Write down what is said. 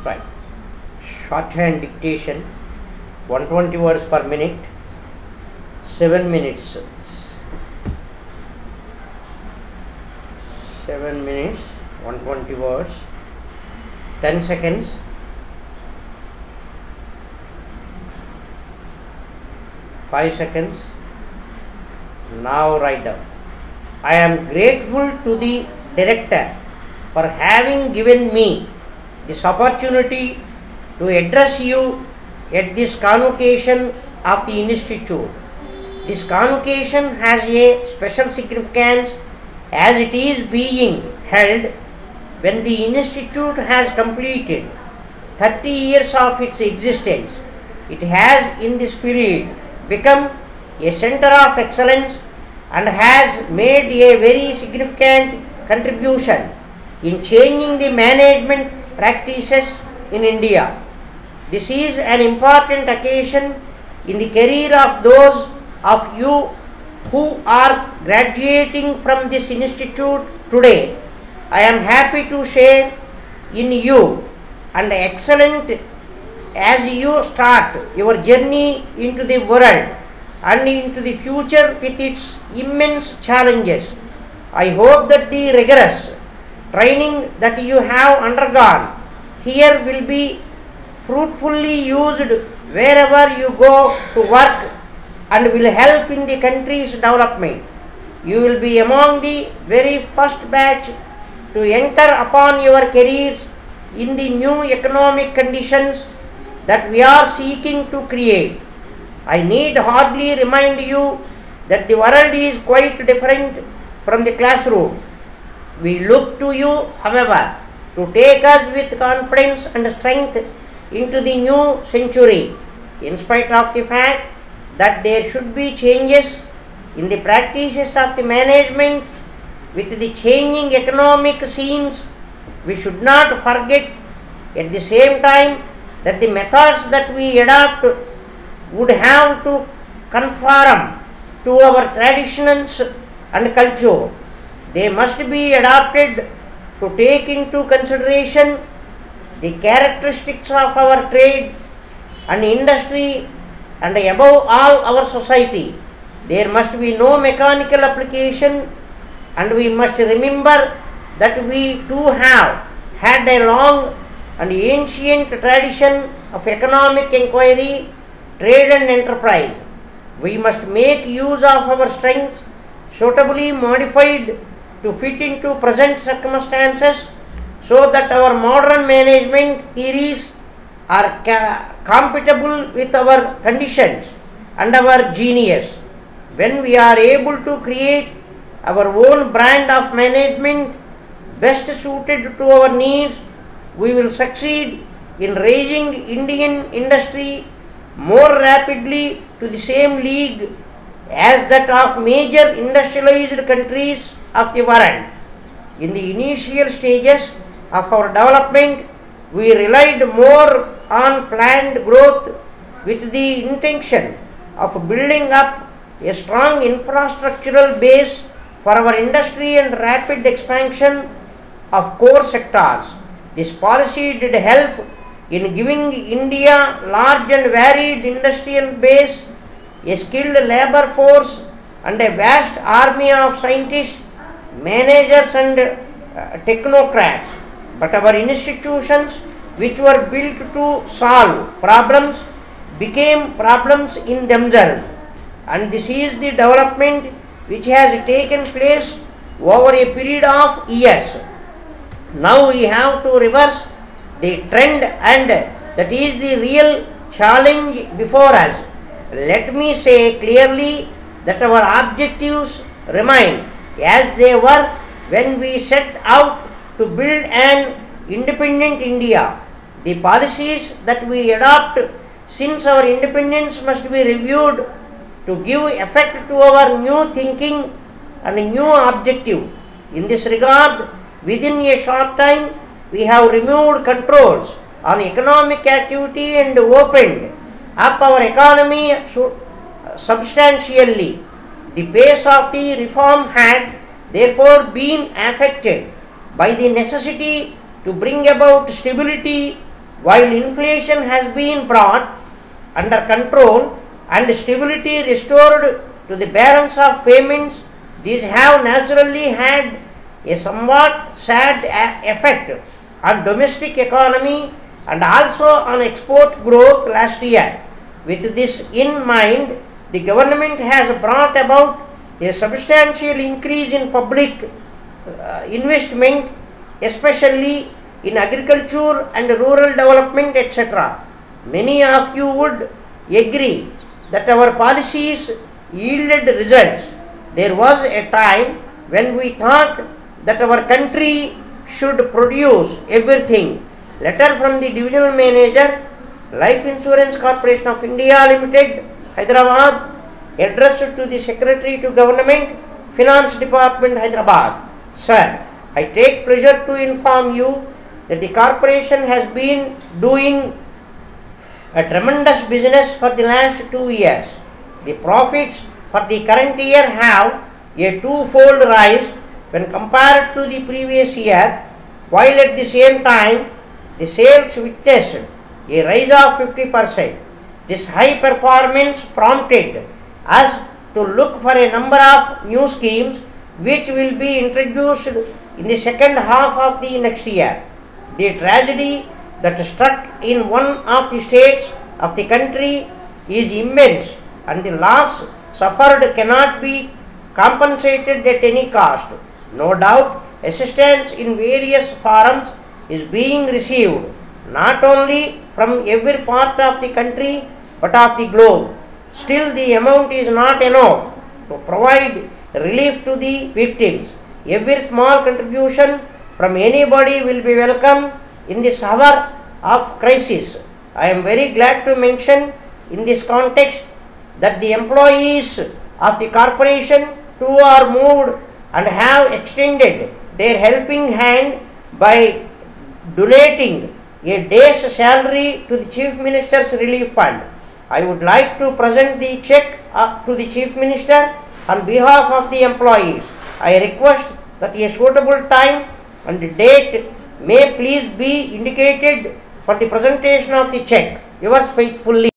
Right. Shorthand dictation, 120 words per minute, 7 minutes. 7 minutes, 120 words, 10 seconds. 5 seconds. Now write down. I am grateful to the director for having given me this opportunity to address you at this convocation of the institute. This convocation has a special significance as it is being held when the institute has completed 30 years of its existence. It has in this period become a center of excellence and has made a very significant contribution in changing the management practices in India. This is an important occasion in the career of those of you who are graduating from this institute today. I am happy to share in you and excellent as you start your journey into the world and into the future with its immense challenges. I hope that the rigorous training that you have undergone here will be fruitfully used wherever you go to work and will help in the country's development. You will be among the very first batch to enter upon your careers in the new economic conditions that we are seeking to create. I need hardly remind you that the world is quite different from the classroom. We look to you, however, to take us with confidence and strength into the new century, in spite of the fact that there should be changes in the practices of the management with the changing economic scenes. We should not forget at the same time that the methods that we adopt would have to conform to our traditions and culture. They must be adopted to take into consideration the characteristics of our trade and industry and above all our society. There must be no mechanical application, and we must remember that we too have had a long and ancient tradition of economic inquiry, trade and enterprise. We must make use of our strengths suitably modified to fit into present circumstances so that our modern management theories are compatible with our conditions and our genius. When we are able to create our own brand of management best suited to our needs, we will succeed in raising Indian industry more rapidly to the same league as that of major industrialized countries of the world. In the initial stages of our development, we relied more on planned growth with the intention of building up a strong infrastructural base for our industry and rapid expansion of core sectors. This policy did help in giving India large and varied industrial base, a skilled labor force and a vast army of scientists, managers and technocrats. But our institutions, which were built to solve problems, became problems in themselves. And this is the development which has taken place over a period of years. Now we have to reverse the trend, and that is the real challenge before us. Let me say clearly that our objectives remain as they were when we set out to build an independent India. The policies that we adopt since our independence must be reviewed to give effect to our new thinking and new objective. In this regard, within a short time, we have removed controls on economic activity and opened up our economy substantially. The pace of the reform had therefore been affected by the necessity to bring about stability while inflation has been brought under control and stability restored to the balance of payments, these have naturally had a somewhat sad effect on domestic economy and also on export growth last year. With this in mind, the government has brought about a substantial increase in public investment, especially in agriculture and rural development, etc. Many of you would agree that our policies yielded results. There was a time when we thought that our country should produce everything. Letter from the Divisional Manager, Life Insurance Corporation of India Limited, Hyderabad, addressed to the Secretary to Government, Finance Department, Hyderabad. Sir, I take pleasure to inform you that the corporation has been doing a tremendous business for the last 2 years. The profits for the current year have a twofold rise when compared to the previous year, while at the same time the sales witnessed a rise of 50%. This high performance prompted us to look for a number of new schemes which will be introduced in the second half of the next year. The tragedy that struck in one of the states of the country is immense, and the loss suffered cannot be compensated at any cost. No doubt, assistance in various forums is being received, not only from every part of the country but of the globe. Still, the amount is not enough to provide relief to the victims. Every small contribution from anybody will be welcome in this hour of crisis. I am very glad to mention in this context that the employees of the corporation too are moved and have extended their helping hand by donating a day's salary to the Chief Minister's Relief Fund. I would like to present the check to the Chief Minister on behalf of the employees. I request that a suitable time and date may please be indicated for the presentation of the check. Yours faithfully.